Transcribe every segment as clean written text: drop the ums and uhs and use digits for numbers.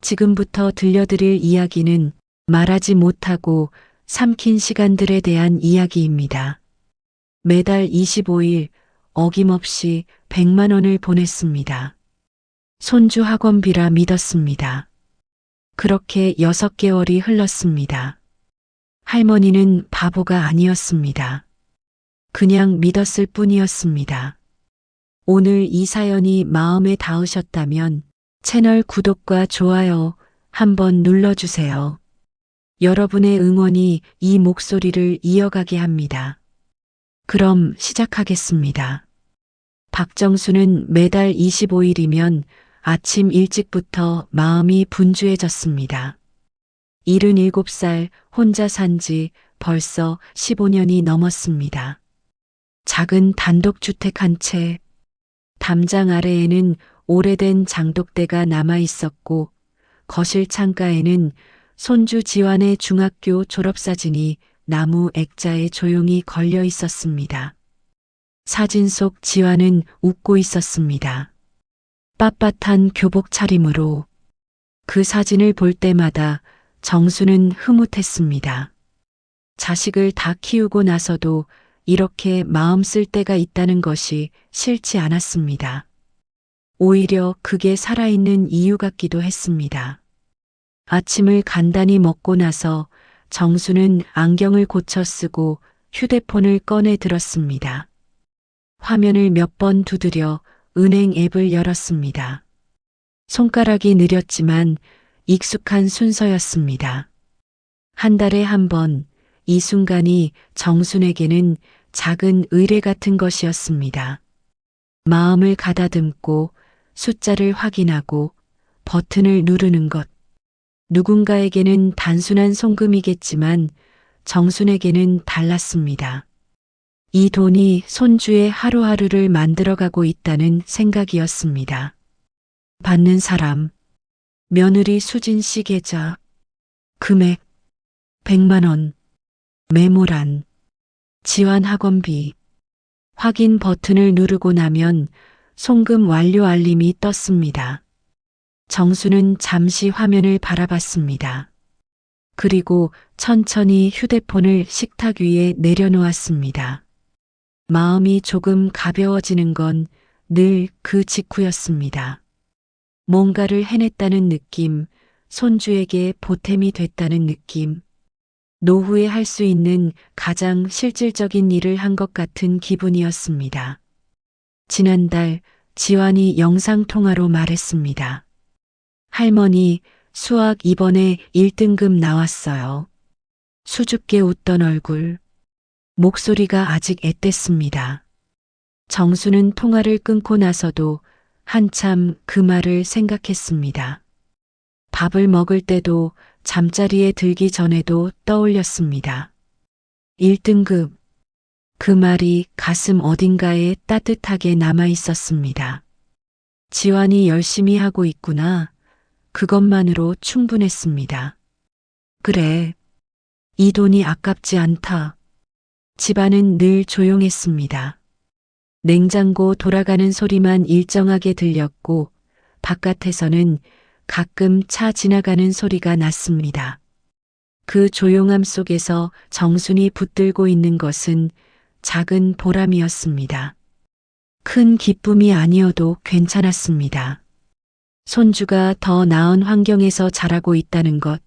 지금부터 들려드릴 이야기는 말하지 못하고 삼킨 시간들에 대한 이야기입니다. 매달 25일 어김없이 100만 원을 보냈습니다. 손주 학원비라 믿었습니다. 그렇게 6개월이 흘렀습니다. 할머니는 바보가 아니었습니다. 그냥 믿었을 뿐이었습니다. 오늘 이 사연이 마음에 닿으셨다면 채널 구독과 좋아요 한번 눌러주세요. 여러분의 응원이 이 목소리를 이어가게 합니다. 그럼 시작하겠습니다. 박정수는 매달 25일이면 아침 일찍부터 마음이 분주해졌습니다. 77살 혼자 산 지 벌써 15년이 넘었습니다. 작은 단독주택 한 채, 담장 아래에는 오래된 장독대가 남아 있었고 거실 창가에는 손주 지환의 중학교 졸업사진이 나무 액자에 조용히 걸려 있었습니다. 사진 속 지환은 웃고 있었습니다. 빳빳한 교복 차림으로. 그 사진을 볼 때마다 정수는 흐뭇했습니다. 자식을 다 키우고 나서도 이렇게 마음 쓸 때가 있다는 것이 싫지 않았습니다. 오히려 그게 살아있는 이유 같기도 했습니다. 아침을 간단히 먹고 나서 정수는 안경을 고쳐 쓰고 휴대폰을 꺼내 들었습니다. 화면을 몇 번 두드려 은행 앱을 열었습니다. 손가락이 느렸지만 익숙한 순서였습니다. 한 달에 한 번, 이 순간이 정순에게는 작은 의뢰 같은 것이었습니다. 마음을 가다듬고 숫자를 확인하고 버튼을 누르는 것. 누군가에게는 단순한 송금이겠지만 정순에게는 달랐습니다. 이 돈이 손주의 하루하루를 만들어가고 있다는 생각이었습니다. 받는 사람, 며느리 수진 씨 계좌, 금액 100만 원, 메모란, 지환 학원비. 확인 버튼을 누르고 나면 송금 완료 알림이 떴습니다. 정수는 잠시 화면을 바라봤습니다. 그리고 천천히 휴대폰을 식탁 위에 내려놓았습니다. 마음이 조금 가벼워지는 건 늘 그 직후였습니다. 뭔가를 해냈다는 느낌, 손주에게 보탬이 됐다는 느낌, 노후에 할 수 있는 가장 실질적인 일을 한 것 같은 기분이었습니다. 지난달 지환이 영상통화로 말했습니다. 할머니, 수학 이번에 1등급 나왔어요. 수줍게 웃던 얼굴, 목소리가 아직 앳됐습니다. 정수는 통화를 끊고 나서도 한참 그 말을 생각했습니다. 밥을 먹을 때도 잠자리에 들기 전에도 떠올렸습니다. 1등급. 그 말이 가슴 어딘가에 따뜻하게 남아 있었습니다. 지환이 열심히 하고 있구나. 그것만으로 충분했습니다. 그래. 이 돈이 아깝지 않다. 집안은 늘 조용했습니다. 냉장고 돌아가는 소리만 일정하게 들렸고 바깥에서는 가끔 차 지나가는 소리가 났습니다. 그 조용함 속에서 정순이 붙들고 있는 것은 작은 보람이었습니다. 큰 기쁨이 아니어도 괜찮았습니다. 손주가 더 나은 환경에서 자라고 있다는 것,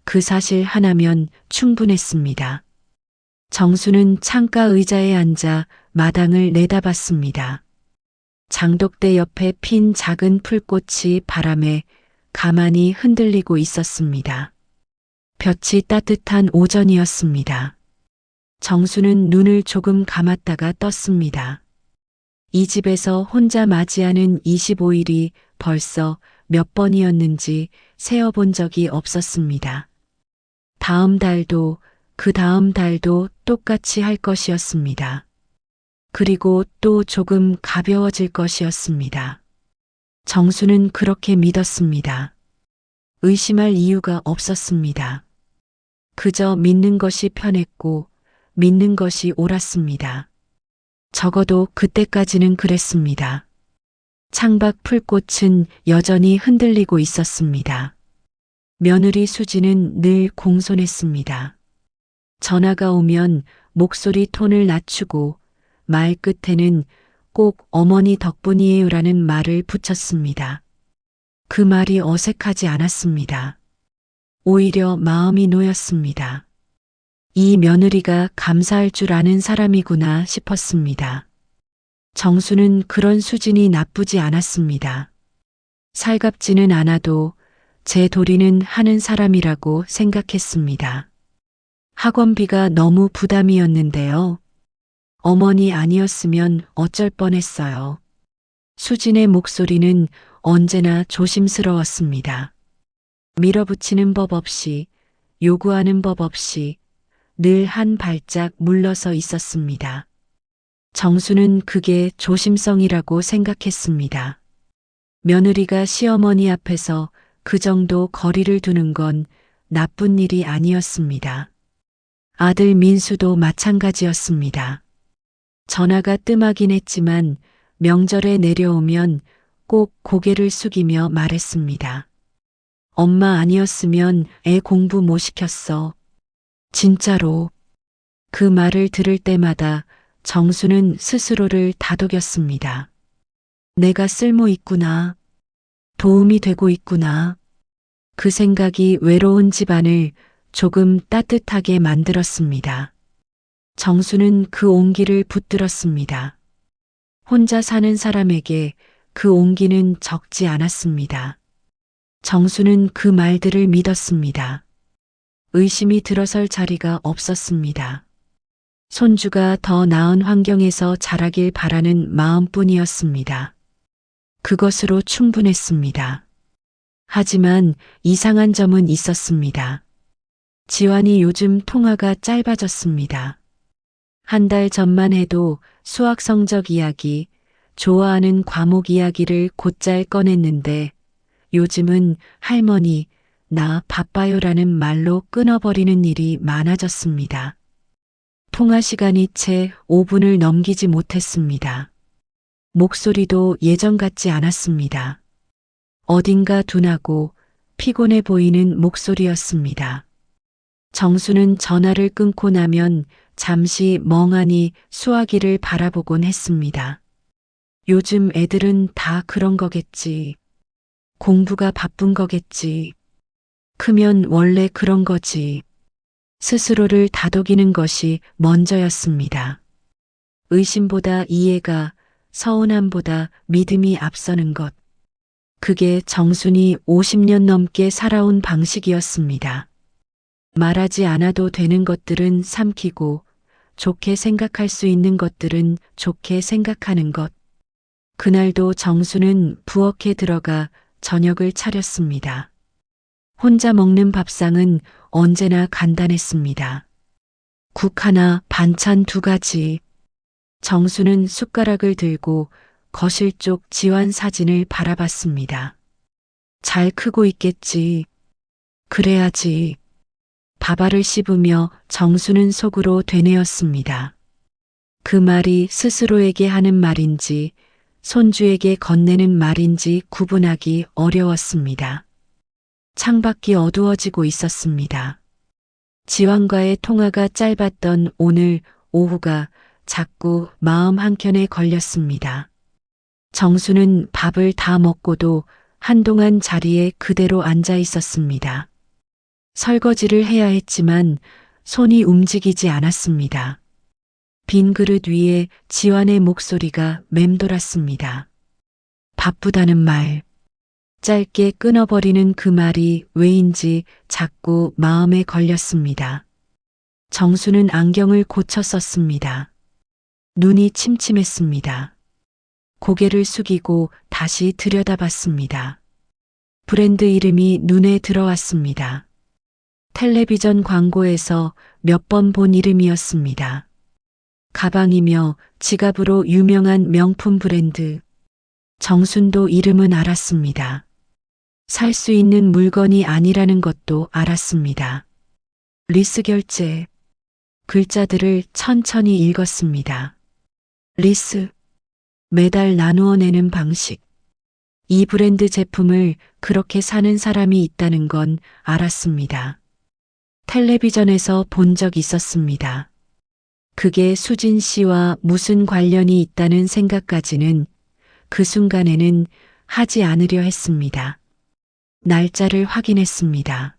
그 사실 하나면 충분했습니다. 정수는 창가 의자에 앉아 마당을 내다봤습니다. 장독대 옆에 핀 작은 풀꽃이 바람에 가만히 흔들리고 있었습니다. 볕이 따뜻한 오전이었습니다. 정수는 눈을 조금 감았다가 떴습니다. 이 집에서 혼자 맞이하는 25일이 벌써 몇 번이었는지 세어본 적이 없었습니다. 다음 달도 그 다음 달도 똑같이 할 것이었습니다. 그리고 또 조금 가벼워질 것이었습니다. 정수는 그렇게 믿었습니다. 의심할 이유가 없었습니다. 그저 믿는 것이 편했고 믿는 것이 옳았습니다. 적어도 그때까지는 그랬습니다. 창밖 풀꽃은 여전히 흔들리고 있었습니다. 며느리 수지는 늘 공손했습니다. 전화가 오면 목소리 톤을 낮추고 말 끝에는 꼭 어머니 덕분이에요라는 말을 붙였습니다. 그 말이 어색하지 않았습니다. 오히려 마음이 놓였습니다. 이 며느리가 감사할 줄 아는 사람이구나 싶었습니다. 정수는 그런 수진이 나쁘지 않았습니다. 살갑지는 않아도 제 도리는 하는 사람이라고 생각했습니다. 학원비가 너무 부담이었는데요. 어머니 아니었으면 어쩔 뻔했어요. 수진의 목소리는 언제나 조심스러웠습니다. 밀어붙이는 법 없이, 요구하는 법 없이 늘 한 발짝 물러서 있었습니다. 정수는 그게 조심성이라고 생각했습니다. 며느리가 시어머니 앞에서 그 정도 거리를 두는 건 나쁜 일이 아니었습니다. 아들 민수도 마찬가지였습니다. 전화가 뜸하긴 했지만 명절에 내려오면 꼭 고개를 숙이며 말했습니다. 엄마 아니었으면 애 공부 못 시켰어. 진짜로. 그 말을 들을 때마다 정수는 스스로를 다독였습니다. 내가 쓸모 있구나. 도움이 되고 있구나. 그 생각이 외로운 집안을 조금 따뜻하게 만들었습니다. 정수는 그 온기를 붙들었습니다. 혼자 사는 사람에게 그 온기는 적지 않았습니다. 정수는 그 말들을 믿었습니다. 의심이 들어설 자리가 없었습니다. 손주가 더 나은 환경에서 자라길 바라는 마음뿐이었습니다. 그것으로 충분했습니다. 하지만 이상한 점은 있었습니다. 지환이 요즘 통화가 짧아졌습니다. 한 달 전만 해도 수학 성적 이야기, 좋아하는 과목 이야기를 곧잘 꺼냈는데 요즘은 할머니, 나 바빠요라는 말로 끊어버리는 일이 많아졌습니다. 통화 시간이 채 5분을 넘기지 못했습니다. 목소리도 예전 같지 않았습니다. 어딘가 둔하고 피곤해 보이는 목소리였습니다. 정수는 전화를 끊고 나면 잠시 멍하니 수화기를 바라보곤 했습니다. 요즘 애들은 다 그런 거겠지. 공부가 바쁜 거겠지. 크면 원래 그런 거지. 스스로를 다독이는 것이 먼저였습니다. 의심보다 이해가, 서운함보다 믿음이 앞서는 것. 그게 정순이 50년 넘게 살아온 방식이었습니다. 말하지 않아도 되는 것들은 삼키고 좋게 생각할 수 있는 것들은 좋게 생각하는 것. 그날도 정수는 부엌에 들어가 저녁을 차렸습니다. 혼자 먹는 밥상은 언제나 간단했습니다. 국 하나, 반찬 2가지. 정수는 숟가락을 들고 거실 쪽 지환 사진을 바라봤습니다. 잘 크고 있겠지. 그래야지. 밥알을 씹으며 정수는 속으로 되뇌었습니다. 그 말이 스스로에게 하는 말인지 손주에게 건네는 말인지 구분하기 어려웠습니다. 창밖이 어두워지고 있었습니다. 지환과의 통화가 짧았던 오늘 오후가 자꾸 마음 한켠에 걸렸습니다. 정수는 밥을 다 먹고도 한동안 자리에 그대로 앉아 있었습니다. 설거지를 해야 했지만 손이 움직이지 않았습니다. 빈 그릇 위에 지환의 목소리가 맴돌았습니다. 바쁘다는 말. 짧게 끊어버리는 그 말이 왜인지 자꾸 마음에 걸렸습니다. 정수는 안경을 고쳐 썼습니다. 눈이 침침했습니다. 고개를 숙이고 다시 들여다봤습니다. 브랜드 이름이 눈에 들어왔습니다. 텔레비전 광고에서 몇 번 본 이름이었습니다. 가방이며 지갑으로 유명한 명품 브랜드. 정순도 이름은 알았습니다. 살 수 있는 물건이 아니라는 것도 알았습니다. 리스 결제. 글자들을 천천히 읽었습니다. 리스. 매달 나누어 내는 방식. 이 브랜드 제품을 그렇게 사는 사람이 있다는 건 알았습니다. 텔레비전에서 본 적 있었습니다. 그게 수진 씨와 무슨 관련이 있다는 생각까지는 그 순간에는 하지 않으려 했습니다. 날짜를 확인했습니다.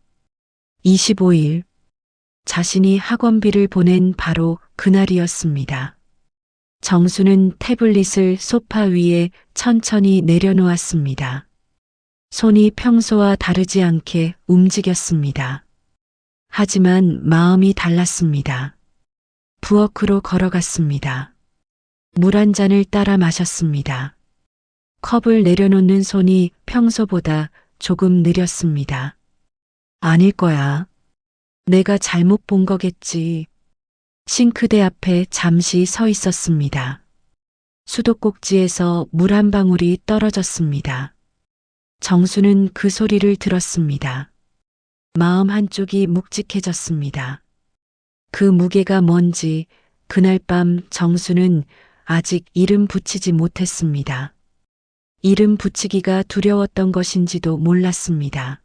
25일. 자신이 학원비를 보낸 바로 그날이었습니다. 정수는 태블릿을 소파 위에 천천히 내려놓았습니다. 손이 평소와 다르지 않게 움직였습니다. 하지만 마음이 달랐습니다. 부엌으로 걸어갔습니다. 물 한 잔을 따라 마셨습니다. 컵을 내려놓는 손이 평소보다 조금 느렸습니다. 아닐 거야. 내가 잘못 본 거겠지. 싱크대 앞에 잠시 서 있었습니다. 수도꼭지에서 물 한 방울이 떨어졌습니다. 정수는 그 소리를 들었습니다. 마음 한쪽이 묵직해졌습니다. 그 무게가 뭔지 그날 밤 정수는 아직 이름 붙이지 못했습니다. 이름 붙이기가 두려웠던 것인지도 몰랐습니다.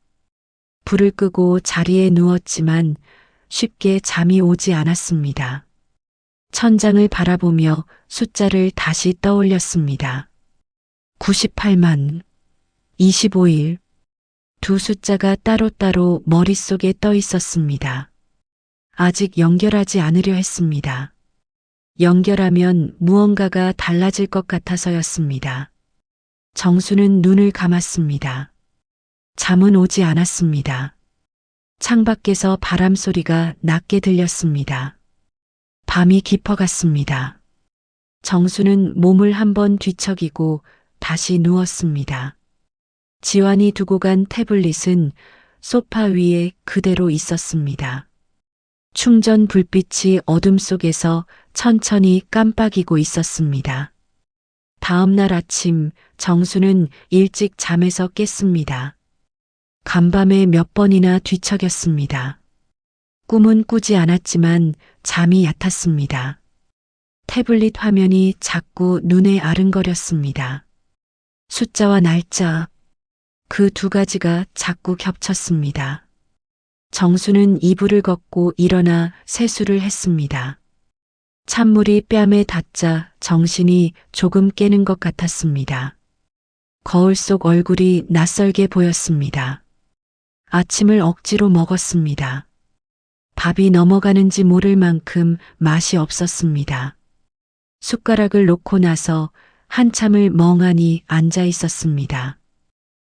불을 끄고 자리에 누웠지만 쉽게 잠이 오지 않았습니다. 천장을 바라보며 숫자를 다시 떠올렸습니다. 98만, 25일. 두 숫자가 따로따로 머릿속에 떠 있었습니다. 아직 연결하지 않으려 했습니다. 연결하면 무언가가 달라질 것 같아서였습니다. 정수는 눈을 감았습니다. 잠은 오지 않았습니다. 창밖에서 바람 소리가 낮게 들렸습니다. 밤이 깊어갔습니다. 정수는 몸을 한번 뒤척이고 다시 누웠습니다. 지환이 두고 간 태블릿은 소파 위에 그대로 있었습니다. 충전 불빛이 어둠 속에서 천천히 깜빡이고 있었습니다. 다음 날 아침 정수는 일찍 잠에서 깼습니다. 간밤에 몇 번이나 뒤척였습니다. 꿈은 꾸지 않았지만 잠이 얕았습니다. 태블릿 화면이 자꾸 눈에 아른거렸습니다. 숫자와 날짜, 그 두 가지가 자꾸 겹쳤습니다. 정수는 이불을 걷고 일어나 세수를 했습니다. 찬물이 뺨에 닿자 정신이 조금 깨는 것 같았습니다. 거울 속 얼굴이 낯설게 보였습니다. 아침을 억지로 먹었습니다. 밥이 넘어가는지 모를 만큼 맛이 없었습니다. 숟가락을 놓고 나서 한참을 멍하니 앉아 있었습니다.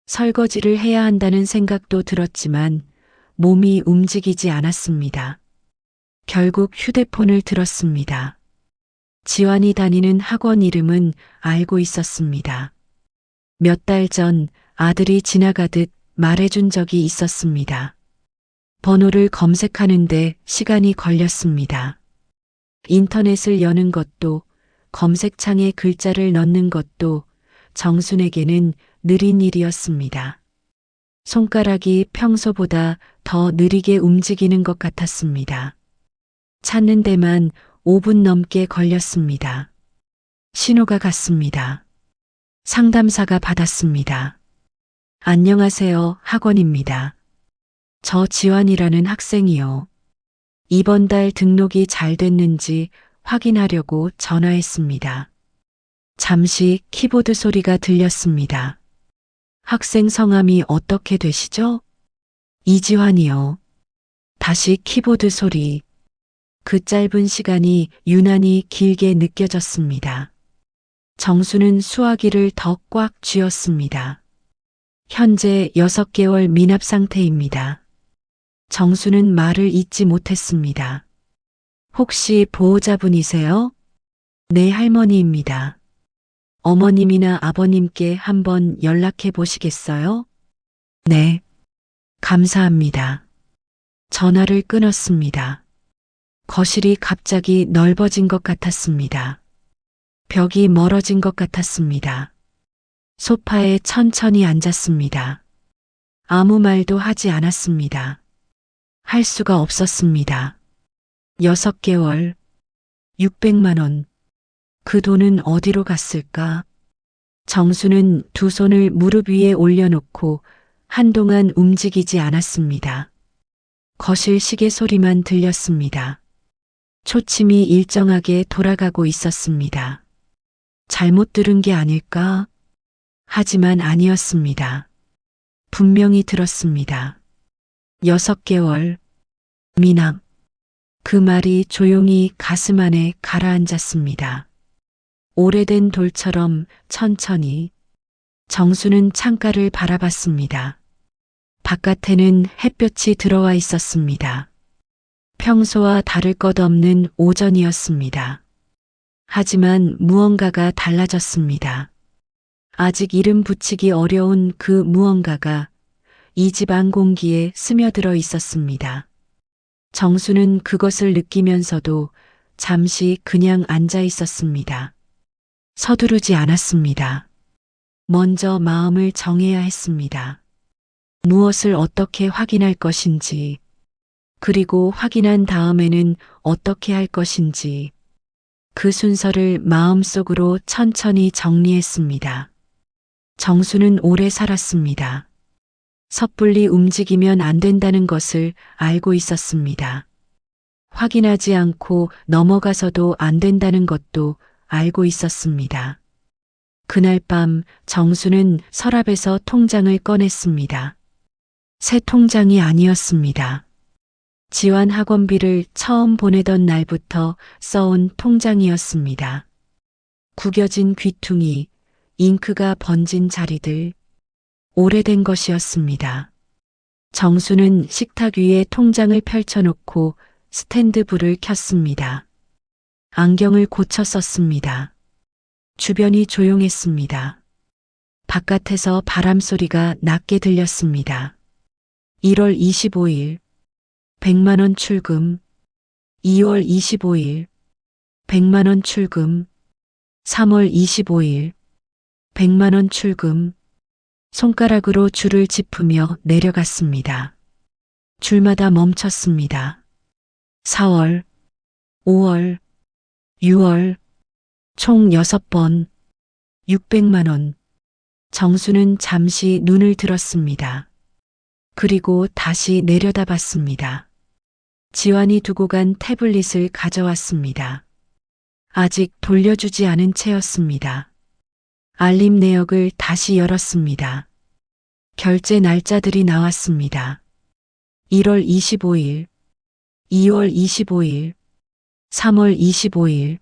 설거지를 해야 한다는 생각도 들었지만 몸이 움직이지 않았습니다. 결국 휴대폰을 들었습니다. 지환이 다니는 학원 이름은 알고 있었습니다. 몇 달 전 아들이 지나가듯 말해준 적이 있었습니다. 번호를 검색하는데 시간이 걸렸습니다. 인터넷을 여는 것도 검색창에 글자를 넣는 것도 정순에게는 느린 일이었습니다. 손가락이 평소보다 더 느리게 움직이는 것 같았습니다. 찾는 데만 5분 넘게 걸렸습니다. 신호가 갔습니다. 상담사가 받았습니다. 안녕하세요, 학원입니다. 저 지환이라는 학생이요. 이번 달 등록이 잘 됐는지 확인하려고 전화했습니다. 잠시 키보드 소리가 들렸습니다. 학생 성함이 어떻게 되시죠? 이지환이요. 다시 키보드 소리. 그 짧은 시간이 유난히 길게 느껴졌습니다. 정수는 수화기를 더 꽉 쥐었습니다. 현재 6개월 미납 상태입니다. 정수는 말을 잇지 못했습니다. 혹시 보호자분이세요? 네, 할머니입니다. 어머님이나 아버님께 한번 연락해 보시겠어요? 네. 감사합니다. 전화를 끊었습니다. 거실이 갑자기 넓어진 것 같았습니다. 벽이 멀어진 것 같았습니다. 소파에 천천히 앉았습니다. 아무 말도 하지 않았습니다. 할 수가 없었습니다. 6개월, 600만 원. 그 돈은 어디로 갔을까? 정수는 두 손을 무릎 위에 올려놓고 한동안 움직이지 않았습니다. 거실 시계 소리만 들렸습니다. 초침이 일정하게 돌아가고 있었습니다. 잘못 들은 게 아닐까? 하지만 아니었습니다. 분명히 들었습니다. 6개월. 미남. 그 말이 조용히 가슴 안에 가라앉았습니다. 오래된 돌처럼 천천히. 정수는 창가를 바라봤습니다. 바깥에는 햇볕이 들어와 있었습니다. 평소와 다를 것 없는 오전이었습니다. 하지만 무언가가 달라졌습니다. 아직 이름 붙이기 어려운 그 무언가가 이 집 안 공기에 스며들어 있었습니다. 정수는 그것을 느끼면서도 잠시 그냥 앉아 있었습니다. 서두르지 않았습니다. 먼저 마음을 정해야 했습니다. 무엇을 어떻게 확인할 것인지, 그리고 확인한 다음에는 어떻게 할 것인지, 그 순서를 마음속으로 천천히 정리했습니다. 정수는 오래 살았습니다. 섣불리 움직이면 안 된다는 것을 알고 있었습니다. 확인하지 않고 넘어가서도 안 된다는 것도 알고 있었습니다. 그날 밤 정수는 서랍에서 통장을 꺼냈습니다. 새 통장이 아니었습니다. 지환 학원비를 처음 보내던 날부터 써온 통장이었습니다. 구겨진 귀퉁이, 잉크가 번진 자리들, 오래된 것이었습니다. 정수는 식탁 위에 통장을 펼쳐놓고 스탠드 불을 켰습니다. 안경을 고쳐 썼습니다. 주변이 조용했습니다. 바깥에서 바람 소리가 낮게 들렸습니다. 1월 25일 100만 원 출금. 2월 25일 100만 원 출금. 3월 25일 100만 원 출금. 손가락으로 줄을 짚으며 내려갔습니다. 줄마다 멈췄습니다. 4월, 5월, 6월, 총 6번, 600만 원. 정수는 잠시 눈을 들었습니다. 그리고 다시 내려다봤습니다. 지환이 두고 간 태블릿을 가져왔습니다. 아직 돌려주지 않은 채였습니다. 알림 내역을 다시 열었습니다. 결제 날짜들이 나왔습니다. 1월 25일, 2월 25일, 3월 25일.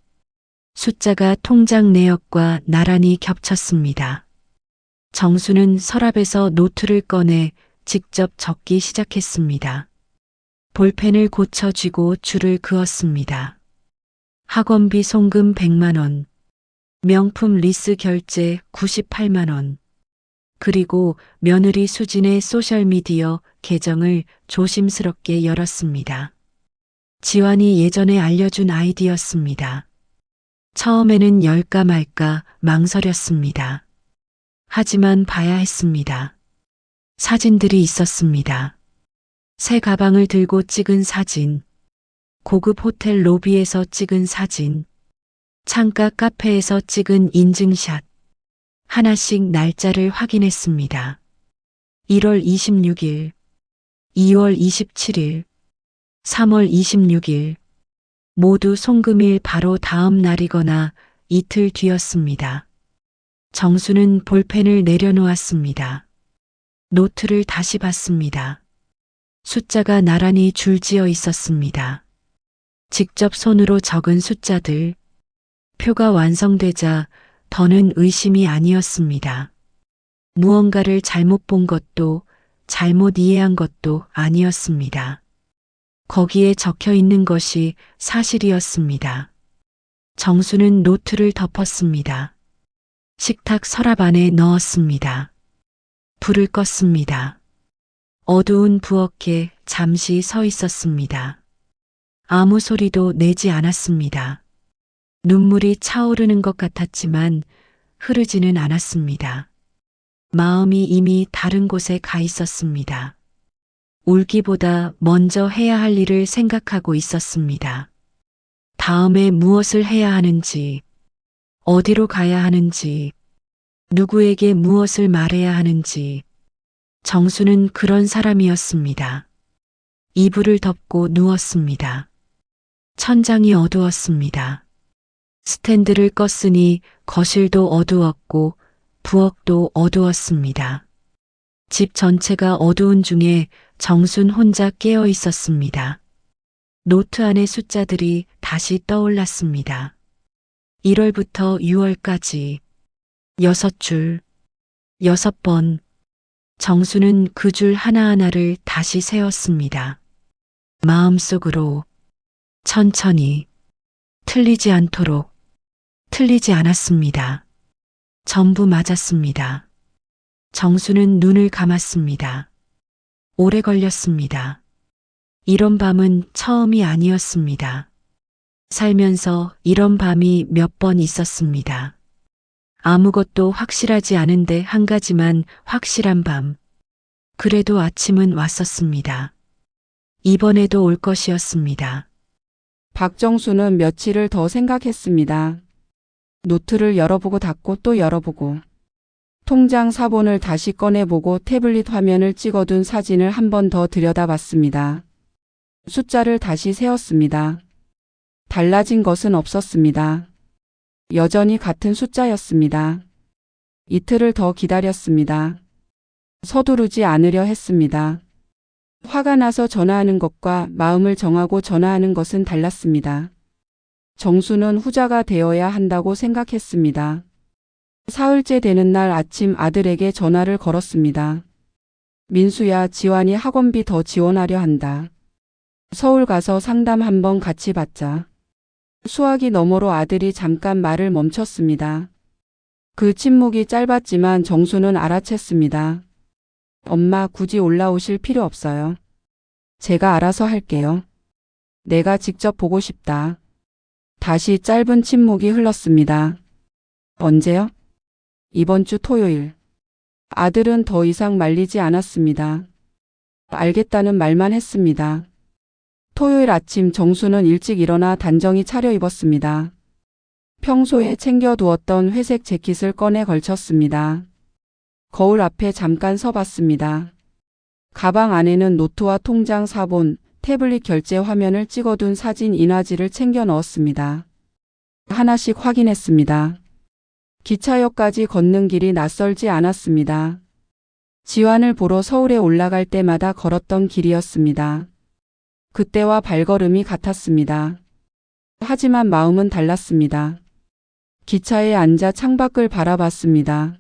숫자가 통장 내역과 나란히 겹쳤습니다. 정수는 서랍에서 노트를 꺼내 직접 적기 시작했습니다. 볼펜을 고쳐쥐고 줄을 그었습니다. 학원비 송금 100만 원, 명품 리스 결제 98만 원, 그리고 며느리 수진의 소셜미디어 계정을 조심스럽게 열었습니다. 지환이 예전에 알려준 아이디였습니다. 처음에는 열까 말까 망설였습니다. 하지만 봐야 했습니다. 사진들이 있었습니다. 새 가방을 들고 찍은 사진, 고급 호텔 로비에서 찍은 사진, 창가 카페에서 찍은 인증샷. 하나씩 날짜를 확인했습니다. 1월 26일, 2월 27일, 3월 26일. 모두 송금일 바로 다음 날이거나 이틀 뒤였습니다. 정수는 볼펜을 내려놓았습니다. 노트를 다시 봤습니다. 숫자가 나란히 줄지어 있었습니다. 직접 손으로 적은 숫자들. 표가 완성되자 더는 의심이 아니었습니다. 무언가를 잘못 본 것도 잘못 이해한 것도 아니었습니다. 거기에 적혀 있는 것이 사실이었습니다. 정수는 노트를 덮었습니다. 식탁 서랍 안에 넣었습니다. 불을 껐습니다. 어두운 부엌에 잠시 서 있었습니다. 아무 소리도 내지 않았습니다. 눈물이 차오르는 것 같았지만 흐르지는 않았습니다. 마음이 이미 다른 곳에 가 있었습니다. 울기보다 먼저 해야 할 일을 생각하고 있었습니다. 다음에 무엇을 해야 하는지, 어디로 가야 하는지, 누구에게 무엇을 말해야 하는지. 정수는 그런 사람이었습니다. 이불을 덮고 누웠습니다. 천장이 어두웠습니다. 스탠드를 껐으니 거실도 어두웠고 부엌도 어두웠습니다. 집 전체가 어두운 중에 정순 혼자 깨어 있었습니다. 노트 안의 숫자들이 다시 떠올랐습니다. 1월부터 6월까지 6줄, 6번. 정수는 그 줄 하나하나를 다시 세었습니다. 마음속으로 천천히 틀리지 않도록. 틀리지 않았습니다. 전부 맞았습니다. 정수는 눈을 감았습니다. 오래 걸렸습니다. 이런 밤은 처음이 아니었습니다. 살면서 이런 밤이 몇 번 있었습니다. 아무것도 확실하지 않은데 한 가지만 확실한 밤. 그래도 아침은 왔었습니다. 이번에도 올 것이었습니다. 박정수는 며칠을 더 생각했습니다. 노트를 열어보고 닫고 또 열어보고 통장 사본을 다시 꺼내보고 태블릿 화면을 찍어둔 사진을 한 번 더 들여다봤습니다. 숫자를 다시 세었습니다. 달라진 것은 없었습니다. 여전히 같은 숫자였습니다. 이틀을 더 기다렸습니다. 서두르지 않으려 했습니다. 화가 나서 전화하는 것과 마음을 정하고 전화하는 것은 달랐습니다. 정수는 후자가 되어야 한다고 생각했습니다. 사흘째 되는 날 아침 아들에게 전화를 걸었습니다. 민수야, 지환이 학원비 더 지원하려 한다. 서울 가서 상담 한번 같이 받자. 수화기 너머로 아들이 잠깐 말을 멈췄습니다. 그 침묵이 짧았지만 정수는 알아챘습니다. 엄마, 굳이 올라오실 필요 없어요. 제가 알아서 할게요. 내가 직접 보고 싶다. 다시 짧은 침묵이 흘렀습니다. 언제요? 이번 주 토요일. 아들은 더 이상 말리지 않았습니다. 알겠다는 말만 했습니다. 토요일 아침 정수는 일찍 일어나 단정히 차려입었습니다. 평소에 챙겨두었던 회색 재킷을 꺼내 걸쳤습니다. 거울 앞에 잠깐 서봤습니다. 가방 안에는 노트와 통장 사본, 태블릿 결제 화면을 찍어둔 사진 인화지를 챙겨 넣었습니다. 하나씩 확인했습니다. 기차역까지 걷는 길이 낯설지 않았습니다. 지환을 보러 서울에 올라갈 때마다 걸었던 길이었습니다. 그때와 발걸음이 같았습니다. 하지만 마음은 달랐습니다. 기차에 앉아 창밖을 바라봤습니다.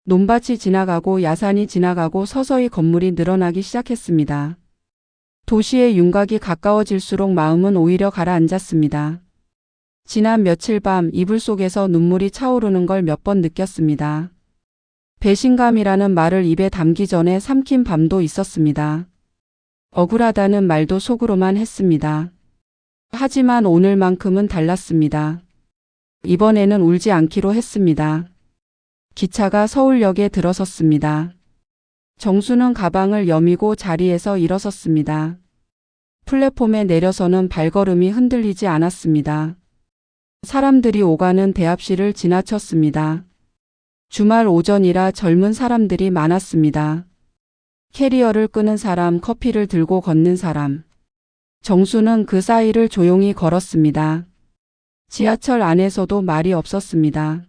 논밭이 지나가고 야산이 지나가고 서서히 건물이 늘어나기 시작했습니다. 도시의 윤곽이 가까워질수록 마음은 오히려 가라앉았습니다. 지난 며칠 밤 이불 속에서 눈물이 차오르는 걸 몇 번 느꼈습니다. 배신감이라는 말을 입에 담기 전에 삼킨 밤도 있었습니다. 억울하다는 말도 속으로만 했습니다. 하지만 오늘만큼은 달랐습니다. 이번에는 울지 않기로 했습니다. 기차가 서울역에 들어섰습니다. 정수는 가방을 여미고 자리에서 일어섰습니다. 플랫폼에 내려서는 발걸음이 흔들리지 않았습니다. 사람들이 오가는 대합실을 지나쳤습니다. 주말 오전이라 젊은 사람들이 많았습니다. 캐리어를 끄는 사람, 커피를 들고 걷는 사람. 정수는 그 사이를 조용히 걸었습니다. 지하철 안에서도 말이 없었습니다.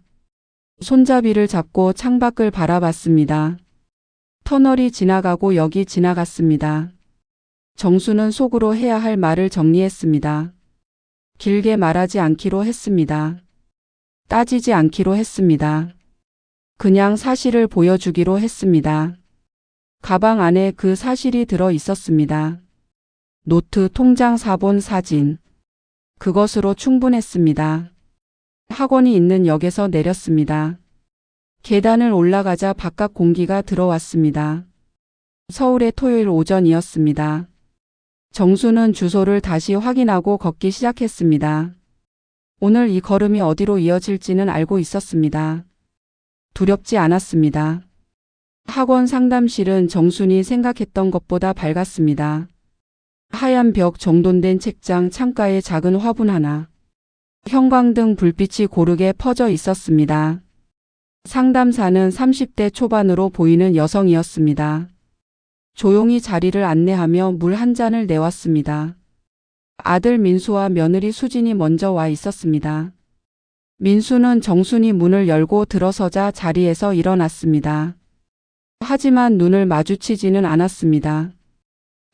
손잡이를 잡고 창밖을 바라봤습니다. 터널이 지나가고 역이 지나갔습니다. 정수는 속으로 해야 할 말을 정리했습니다. 길게 말하지 않기로 했습니다. 따지지 않기로 했습니다. 그냥 사실을 보여주기로 했습니다. 가방 안에 그 사실이 들어 있었습니다. 노트, 통장 사본, 사진. 그것으로 충분했습니다. 학원이 있는 역에서 내렸습니다. 계단을 올라가자 바깥 공기가 들어왔습니다. 서울의 토요일 오전이었습니다. 정수는 주소를 다시 확인하고 걷기 시작했습니다. 오늘 이 걸음이 어디로 이어질지는 알고 있었습니다. 두렵지 않았습니다. 학원 상담실은 정순이 생각했던 것보다 밝았습니다. 하얀 벽, 정돈된 책장, 창가에 작은 화분 하나. 형광등 불빛이 고르게 퍼져 있었습니다. 상담사는 30대 초반으로 보이는 여성이었습니다. 조용히 자리를 안내하며 물 한 잔을 내왔습니다. 아들 민수와 며느리 수진이 먼저 와 있었습니다. 민수는 정순이 문을 열고 들어서자 자리에서 일어났습니다. 하지만 눈을 마주치지는 않았습니다.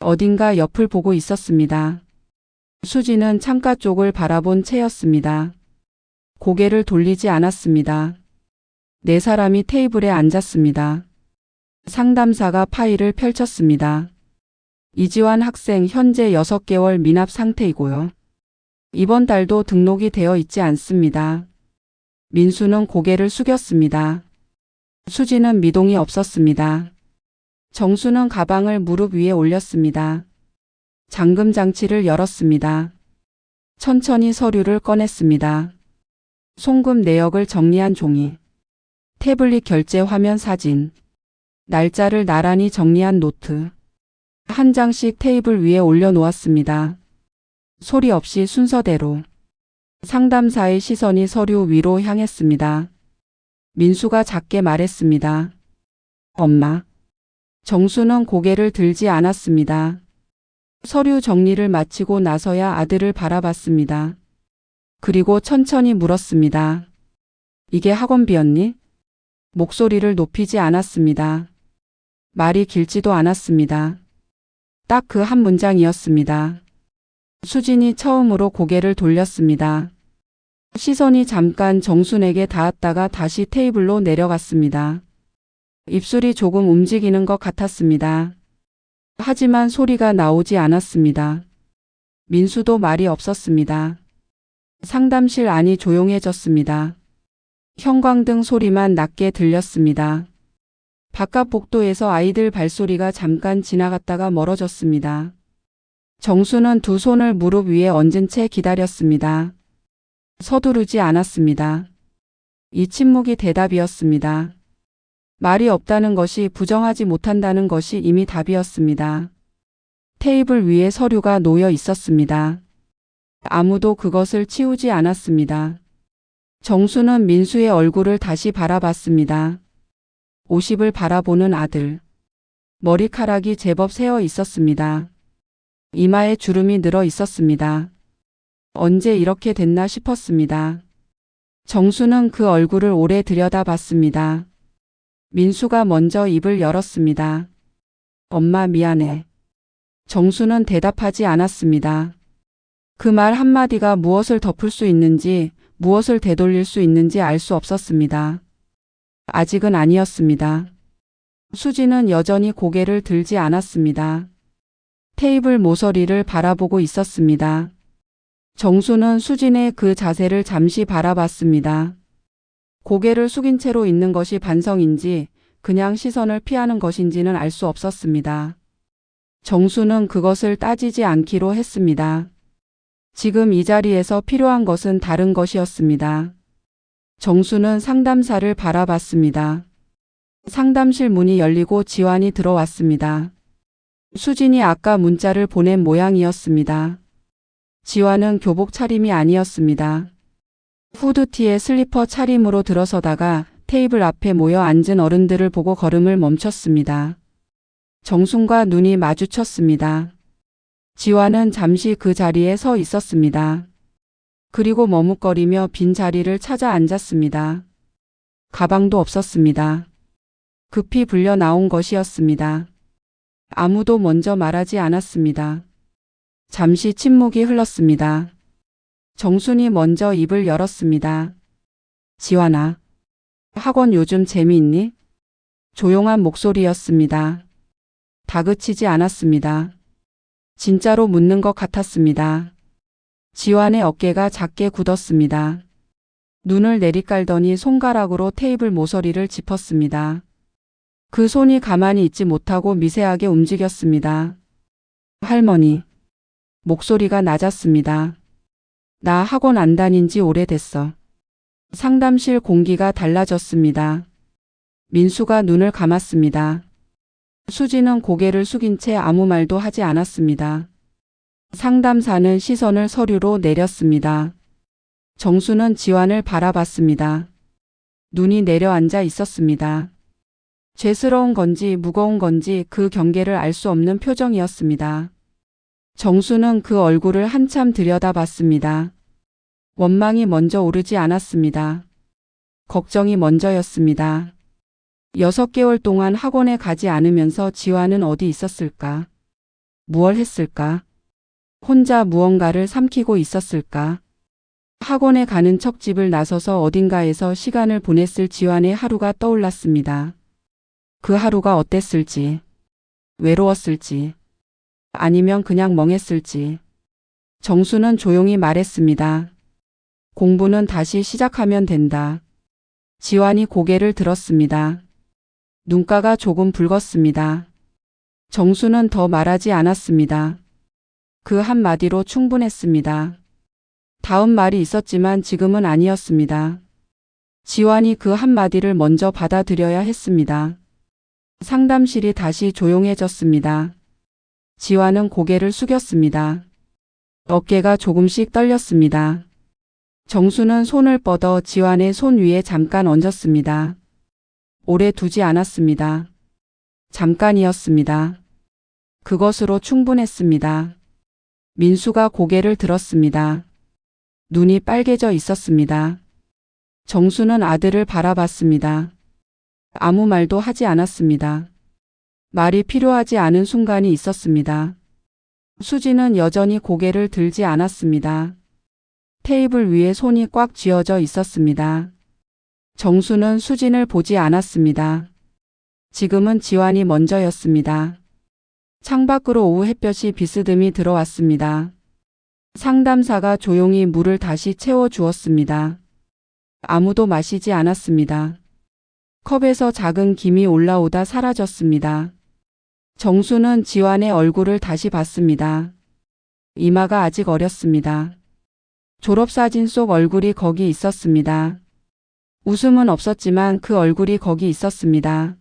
어딘가 옆을 보고 있었습니다. 수진은 창가 쪽을 바라본 채였습니다. 고개를 돌리지 않았습니다. 네 사람이 테이블에 앉았습니다. 상담사가 파일을 펼쳤습니다. 이지환 학생 현재 6개월 미납 상태이고요. 이번 달도 등록이 되어 있지 않습니다. 민수는 고개를 숙였습니다. 수지는 미동이 없었습니다. 정수는 가방을 무릎 위에 올렸습니다. 잠금 장치를 열었습니다. 천천히 서류를 꺼냈습니다. 송금 내역을 정리한 종이, 태블릿 결제 화면 사진, 날짜를 나란히 정리한 노트, 한 장씩 테이블 위에 올려놓았습니다. 소리 없이 순서대로. 상담사의 시선이 서류 위로 향했습니다. 민수가 작게 말했습니다. 엄마. 정수는 고개를 들지 않았습니다. 서류 정리를 마치고 나서야 아들을 바라봤습니다. 그리고 천천히 물었습니다. 이게 학원비였니? 목소리를 높이지 않았습니다. 말이 길지도 않았습니다. 딱 그 한 문장이었습니다. 수진이 처음으로 고개를 돌렸습니다. 시선이 잠깐 정순에게 닿았다가 다시 테이블로 내려갔습니다. 입술이 조금 움직이는 것 같았습니다. 하지만 소리가 나오지 않았습니다. 민수도 말이 없었습니다. 상담실 안이 조용해졌습니다. 형광등 소리만 낮게 들렸습니다. 바깥 복도에서 아이들 발소리가 잠깐 지나갔다가 멀어졌습니다. 정수는 두 손을 무릎 위에 얹은 채 기다렸습니다. 서두르지 않았습니다. 이 침묵이 대답이었습니다. 말이 없다는 것이 부정하지 못한다는 것이 이미 답이었습니다. 테이블 위에 서류가 놓여 있었습니다. 아무도 그것을 치우지 않았습니다. 정수는 민수의 얼굴을 다시 바라봤습니다. 50을 바라보는 아들. 머리카락이 제법 새어 있었습니다. 이마에 주름이 늘어 있었습니다. 언제 이렇게 됐나 싶었습니다. 정수는 그 얼굴을 오래 들여다봤습니다. 민수가 먼저 입을 열었습니다. 엄마 미안해. 정수는 대답하지 않았습니다. 그 말 한마디가 무엇을 덮을 수 있는지, 무엇을 되돌릴 수 있는지 알 수 없었습니다. 아직은 아니었습니다. 수지는 여전히 고개를 들지 않았습니다. 테이블 모서리를 바라보고 있었습니다. 정수는 수진의 그 자세를 잠시 바라봤습니다. 고개를 숙인 채로 있는 것이 반성인지 그냥 시선을 피하는 것인지는 알 수 없었습니다. 정수는 그것을 따지지 않기로 했습니다. 지금 이 자리에서 필요한 것은 다른 것이었습니다. 정수는 상담사를 바라봤습니다. 상담실 문이 열리고 지환이 들어왔습니다. 수진이 아까 문자를 보낸 모양이었습니다. 지환은 교복 차림이 아니었습니다. 후드티에 슬리퍼 차림으로 들어서다가 테이블 앞에 모여 앉은 어른들을 보고 걸음을 멈췄습니다. 정순과 눈이 마주쳤습니다. 지환은 잠시 그 자리에 서 있었습니다. 그리고 머뭇거리며 빈 자리를 찾아 앉았습니다. 가방도 없었습니다. 급히 불려 나온 것이었습니다. 아무도 먼저 말하지 않았습니다. 잠시 침묵이 흘렀습니다. 정순이 먼저 입을 열었습니다. 지환아, 학원 요즘 재미있니? 조용한 목소리였습니다. 다그치지 않았습니다. 진짜로 묻는 것 같았습니다. 지환의 어깨가 작게 굳었습니다. 눈을 내리깔더니 손가락으로 테이블 모서리를 짚었습니다. 그 손이 가만히 있지 못하고 미세하게 움직였습니다. 할머니. 목소리가 낮았습니다. 나 학원 안 다닌 지 오래됐어. 상담실 공기가 달라졌습니다. 민수가 눈을 감았습니다. 수지는 고개를 숙인 채 아무 말도 하지 않았습니다. 상담사는 시선을 서류로 내렸습니다. 정수는 지환을 바라봤습니다. 눈이 내려앉아 있었습니다. 죄스러운 건지 무거운 건지 그 경계를 알 수 없는 표정이었습니다. 정수는 그 얼굴을 한참 들여다봤습니다. 원망이 먼저 오르지 않았습니다. 걱정이 먼저였습니다. 6개월 동안 학원에 가지 않으면서 지화는 어디 있었을까? 무얼 했을까? 혼자 무언가를 삼키고 있었을까? 학원에 가는 척집을 나서서 어딘가에서 시간을 보냈을 지환의 하루가 떠올랐습니다. 그 하루가 어땠을지, 외로웠을지, 아니면 그냥 멍했을지. 정수는 조용히 말했습니다. 공부는 다시 시작하면 된다. 지환이 고개를 들었습니다. 눈가가 조금 붉었습니다. 정수는 더 말하지 않았습니다. 그 한마디로 충분했습니다. 다음 말이 있었지만 지금은 아니었습니다. 지환이 그 한마디를 먼저 받아들여야 했습니다. 상담실이 다시 조용해졌습니다. 지환은 고개를 숙였습니다. 어깨가 조금씩 떨렸습니다. 정수는 손을 뻗어 지환의 손 위에 잠깐 얹었습니다. 오래 두지 않았습니다. 잠깐이었습니다. 그것으로 충분했습니다. 민수가 고개를 들었습니다. 눈이 빨개져 있었습니다. 정수는 아들을 바라봤습니다. 아무 말도 하지 않았습니다. 말이 필요하지 않은 순간이 있었습니다. 수지는 여전히 고개를 들지 않았습니다. 테이블 위에 손이 꽉 쥐어져 있었습니다. 정수는 수진을 보지 않았습니다. 지금은 지환이 먼저였습니다. 창밖으로 오후 햇볕이 비스듬히 들어왔습니다. 상담사가 조용히 물을 다시 채워 주었습니다. 아무도 마시지 않았습니다. 컵에서 작은 김이 올라오다 사라졌습니다. 정수는 지환의 얼굴을 다시 봤습니다. 이마가 아직 어렸습니다. 졸업사진 속 얼굴이 거기 있었습니다. 웃음은 없었지만 그 얼굴이 거기 있었습니다.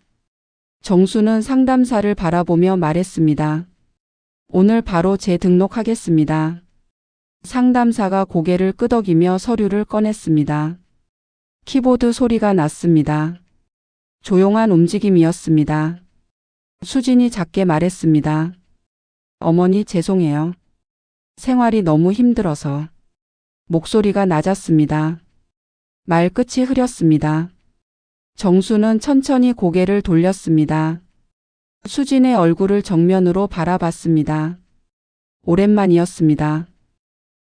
정수는 상담사를 바라보며 말했습니다. 오늘 바로 재등록하겠습니다. 상담사가 고개를 끄덕이며 서류를 꺼냈습니다. 키보드 소리가 났습니다. 조용한 움직임이었습니다. 수진이 작게 말했습니다. 어머니 죄송해요. 생활이 너무 힘들어서. 목소리가 낮았습니다. 말끝이 흐렸습니다. 정수는 천천히 고개를 돌렸습니다. 수진의 얼굴을 정면으로 바라봤습니다. 오랜만이었습니다.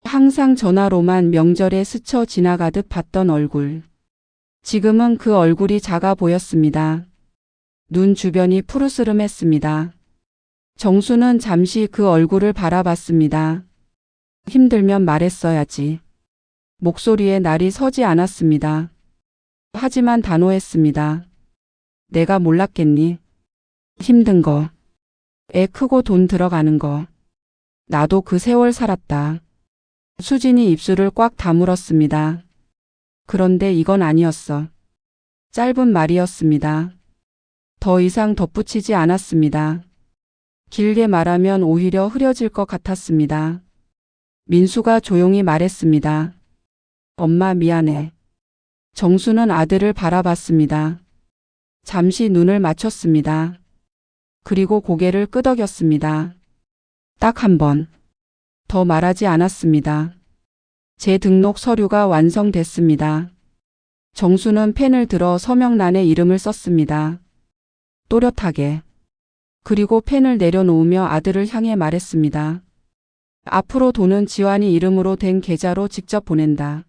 항상 전화로만 명절에 스쳐 지나가듯 봤던 얼굴. 지금은 그 얼굴이 작아 보였습니다. 눈 주변이 푸르스름했습니다. 정수는 잠시 그 얼굴을 바라봤습니다. 힘들면 말했어야지. 목소리에 날이 서지 않았습니다. 하지만 단호했습니다. 내가 몰랐겠니? 힘든 거. 애 크고 돈 들어가는 거. 나도 그 세월 살았다. 수진이 입술을 꽉 다물었습니다. 그런데 이건 아니었어. 짧은 말이었습니다. 더 이상 덧붙이지 않았습니다. 길게 말하면 오히려 흐려질 것 같았습니다. 민수가 조용히 말했습니다. 엄마 미안해. 정수는 아들을 바라봤습니다. 잠시 눈을 맞췄습니다. 그리고 고개를 끄덕였습니다. 딱 한 번. 더 말하지 않았습니다. 재등록 서류가 완성됐습니다. 정수는 펜을 들어 서명란에 이름을 썼습니다. 또렷하게. 그리고 펜을 내려놓으며 아들을 향해 말했습니다. 앞으로 돈은 지환이 이름으로 된 계좌로 직접 보낸다.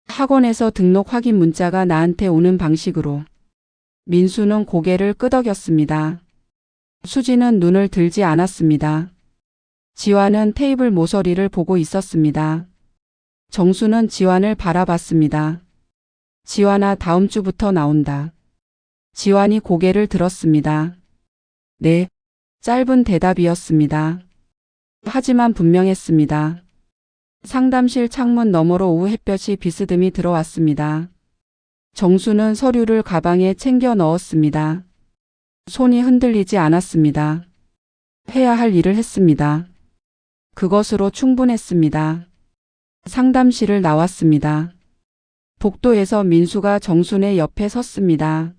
학원에서 등록 확인 문자가 나한테 오는 방식으로. 민수는 고개를 끄덕였습니다. 수지는 눈을 들지 않았습니다. 지환은 테이블 모서리를 보고 있었습니다. 정수는 지환을 바라봤습니다. 지환아, 다음 주부터 나온다. 지환이 고개를 들었습니다. 네. 짧은 대답이었습니다. 하지만 분명했습니다. 상담실 창문 너머로 오후 햇볕이 비스듬히 들어왔습니다. 정수는 서류를 가방에 챙겨 넣었습니다. 손이 흔들리지 않았습니다. 해야 할 일을 했습니다. 그것으로 충분했습니다. 상담실을 나왔습니다. 복도에서 민수가 정순의 옆에 섰습니다.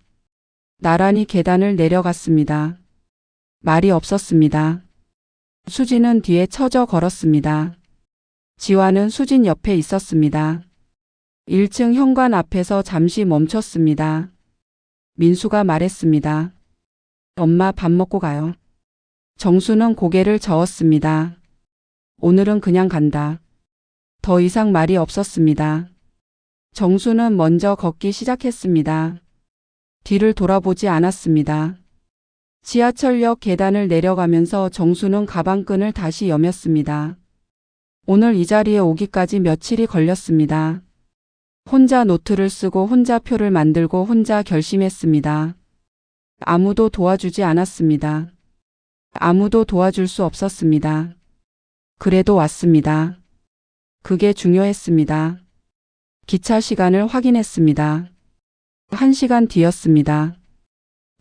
나란히 계단을 내려갔습니다. 말이 없었습니다. 수진은 뒤에 처져 걸었습니다. 지화는 수진 옆에 있었습니다. 1층 현관 앞에서 잠시 멈췄습니다. 민수가 말했습니다. 엄마 밥 먹고 가요. 정수는 고개를 저었습니다. 오늘은 그냥 간다. 더 이상 말이 없었습니다. 정수는 먼저 걷기 시작했습니다. 뒤를 돌아보지 않았습니다. 지하철역 계단을 내려가면서 정수는 가방끈을 다시 여몄습니다. 오늘 이 자리에 오기까지 며칠이 걸렸습니다. 혼자 노트를 쓰고 혼자 표를 만들고 혼자 결심했습니다. 아무도 도와주지 않았습니다. 아무도 도와줄 수 없었습니다. 그래도 왔습니다. 그게 중요했습니다. 기차 시간을 확인했습니다. 1시간 뒤였습니다.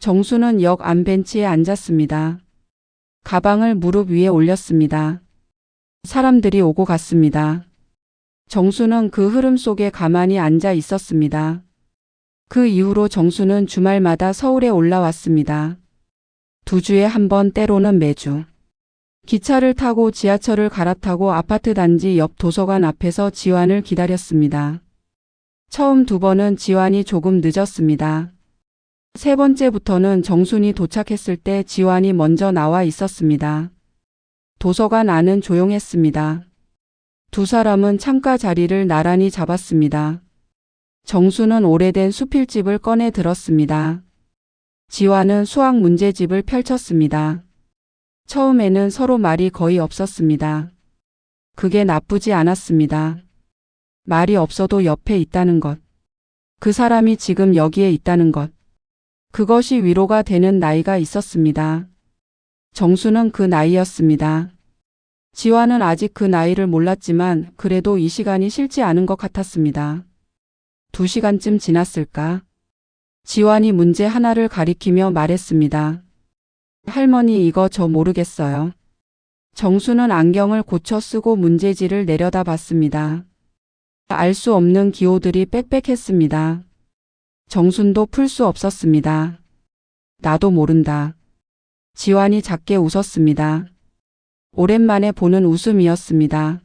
정수는 역 안 벤치에 앉았습니다. 가방을 무릎 위에 올렸습니다. 사람들이 오고 갔습니다. 정수는 그 흐름 속에 가만히 앉아 있었습니다. 그 이후로 정수는 주말마다 서울에 올라왔습니다. 2주에 한 번, 때로는 매주. 기차를 타고 지하철을 갈아타고 아파트 단지 옆 도서관 앞에서 지환을 기다렸습니다. 처음 2번은 지환이 조금 늦었습니다. 3번째부터는 정순이 도착했을 때 지환이 먼저 나와 있었습니다. 도서관 안은 조용했습니다. 2 사람은 창가 자리를 나란히 잡았습니다. 정수는 오래된 수필집을 꺼내 들었습니다. 지환은 수학 문제집을 펼쳤습니다. 처음에는 서로 말이 거의 없었습니다. 그게 나쁘지 않았습니다. 말이 없어도 옆에 있다는 것. 그 사람이 지금 여기에 있다는 것. 그것이 위로가 되는 나이가 있었습니다. 정수는 그 나이였습니다. 지환은 아직 그 나이를 몰랐지만 그래도 이 시간이 싫지 않은 것 같았습니다. 2시간쯤 지났을까? 지환이 문제 하나를 가리키며 말했습니다. 할머니 이거 저 모르겠어요. 정수는 안경을 고쳐 쓰고 문제지를 내려다봤습니다. 알 수 없는 기호들이 빽빽했습니다. 정순도 풀 수 없었습니다. 나도 모른다. 지환이 작게 웃었습니다. 오랜만에 보는 웃음이었습니다.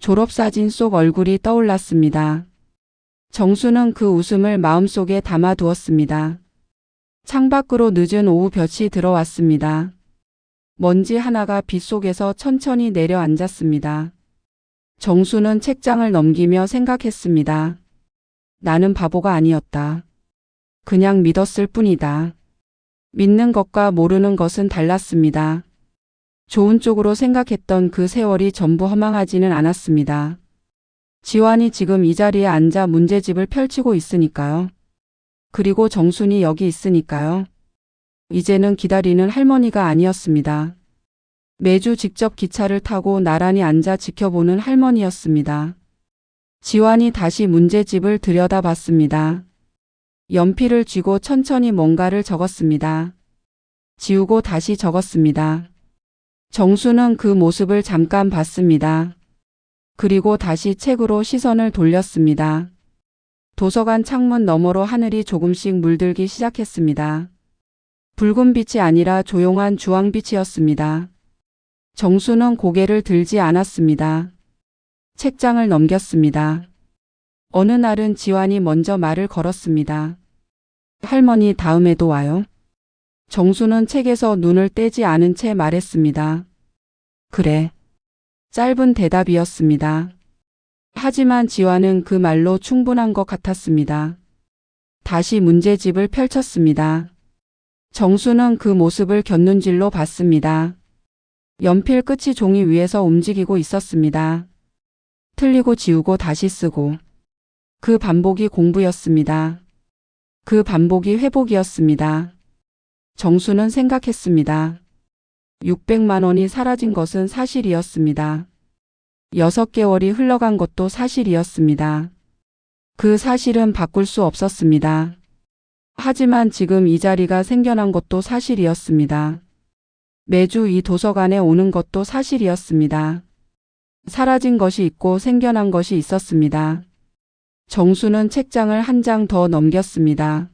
졸업사진 속 얼굴이 떠올랐습니다. 정수는 그 웃음을 마음속에 담아두었습니다. 창밖으로 늦은 오후 볕이 들어왔습니다. 먼지 하나가 빛 속에서 천천히 내려앉았습니다. 정수는 책장을 넘기며 생각했습니다. 나는 바보가 아니었다. 그냥 믿었을 뿐이다. 믿는 것과 모르는 것은 달랐습니다. 좋은 쪽으로 생각했던 그 세월이 전부 허망하지는 않았습니다. 지환이 지금 이 자리에 앉아 문제집을 펼치고 있으니까요. 그리고 정순이 여기 있으니까요. 이제는 기다리는 할머니가 아니었습니다. 매주 직접 기차를 타고 나란히 앉아 지켜보는 할머니였습니다. 지환이 다시 문제집을 들여다봤습니다. 연필을 쥐고 천천히 뭔가를 적었습니다. 지우고 다시 적었습니다. 정수는 그 모습을 잠깐 봤습니다. 그리고 다시 책으로 시선을 돌렸습니다. 도서관 창문 너머로 하늘이 조금씩 물들기 시작했습니다. 붉은 빛이 아니라 조용한 주황빛이었습니다. 정수는 고개를 들지 않았습니다. 책장을 넘겼습니다. 어느 날은 지환이 먼저 말을 걸었습니다. 할머니 다음에도 와요? 정수는 책에서 눈을 떼지 않은 채 말했습니다. 그래. 짧은 대답이었습니다. 하지만 지환은 그 말로 충분한 것 같았습니다. 다시 문제집을 펼쳤습니다. 정수는 그 모습을 곁눈질로 봤습니다. 연필 끝이 종이 위에서 움직이고 있었습니다. 틀리고 지우고 다시 쓰고. 그 반복이 공부였습니다. 그 반복이 회복이었습니다. 정수는 생각했습니다. 600만 원이 사라진 것은 사실이었습니다. 6개월이 흘러간 것도 사실이었습니다. 그 사실은 바꿀 수 없었습니다. 하지만 지금 이 자리가 생겨난 것도 사실이었습니다. 매주 이 도서관에 오는 것도 사실이었습니다. 사라진 것이 있고 생겨난 것이 있었습니다. 정수는 책장을 한 장 더 넘겼습니다.